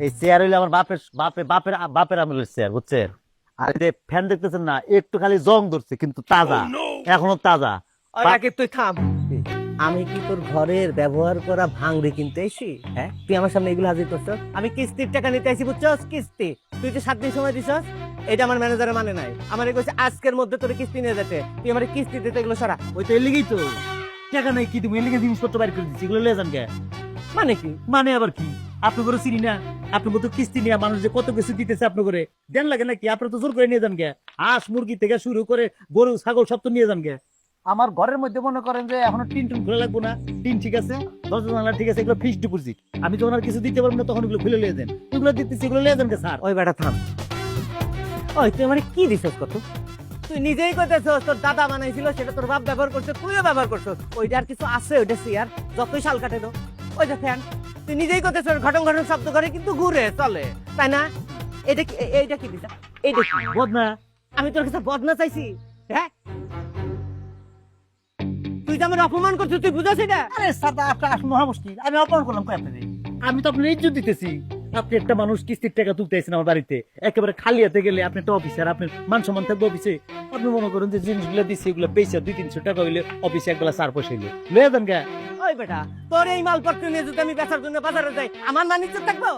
এই চেয়ার হইলে আমার বাপের বাপের বাপের বাপের আমলের চেয়ার, বুঝছেন? আর এই যে ফ্যান দেখতেছেন না, একটু খালি জং ধরছে কিন্তু তাজা, এখনো তাজা। আগে তুই থাম। আমি কি তোর ঘরের ব্যবহার করা ভাঙড়ি কিনতে এসি? হ্যাঁ, তুই আমার সামনে এগুলো হাজির করছস। আমি কিস্তির টাকা নিতে আসি, বুঝছস? কিস্তি তুই যে 7 দিন সময় দিছস, এটা আমার ম্যানেজারের মানে নাই। আমার কইছে আজকের মধ্যে তোর কিস্তি নিয়ে যেতে, তুই আমার কিস্তি দিতে এগুলো সারা। ওই তো এর লিগেই তো টাকা নাই, কি তুমি এর লিগে জিনিসপত্র বাইর করে দিচ্ছি, এগুলো লিয়ে যান কে? মানে কি? মানে আবার কি? আপনি করে চিনি না? আপনি কত কিস্তি নিয়ে মানুষ যে কত কিছু দিতেছে আপনি করে দেন লাগে নাকি? আপনি তো জোর করে নিয়ে যান গে। হাঁস মুরগি থেকে শুরু করে গরু ছাগল সব তো নিয়ে যান গে। আমার ঘরের মধ্যে মনে করেন যে এখনো টিন টুন খুলে লাগবো না, টিন ঠিক আছে, দরজা জানলা ঠিক আছে, এগুলো ফিক্সড ডিপোজিট। আমি যখন আর কিছু দিতে পারবো না তখন এগুলো খুলে লিয়ে দেন, এগুলো দিতেছি, এগুলো লিয়ে যান গে স্যার। ওই বেটা থাম। ওই তুই আমার কি দিছস কত? তুই নিজেই কইতেছস তোর দাদা বানাইছিল, সেটা তোর বাপ ব্যবহার করছে, তুইও ব্যবহার করছস। ওইটা আর কিছু আছে? ওইটা চেয়ার, যতই শাল কাটে দো। ওই যে ফ্যান, তুই নিজেই কইতেছস ঘটং ঘটং শব্দ করে কিন্তু ঘুরে চলে, তাই না? এটা কি এইটা কি দিছা? এইটা কি বদনা? আমি তোর কাছে বদনা চাইছি? হ্যাঁ, তুই যে আমার অপমান করছিস, তুই বুঝাস এটা? আরে স্যার, আপনার মহা মুশকিল, আমি অপমান করলাম কই আপনারে? আমি তো আপনার ইজ্জত দিতেছি। আপনি একটা মানুষ কিস্তির টাকা তুলতে আইছেন আমার বাড়িতে, একেবারে খালি হাতে গেলে আপনি একটা অফিসার, আপনার মান সম্মান থাকবে অফিসে। আপনি মনে করেন যে জিনিসগুলো দিচ্ছে, এগুলো বেচা 200-300 টাকা হইলে অফিসে একবেলা চার পয়সা হইলে লয়ে যান গা। ওই বেটা, তোর এই মালপত্র নিয়ে যদি আমি বেচার জন্য বাজারে যাই, আমার মান ইজ্জত থাকবো?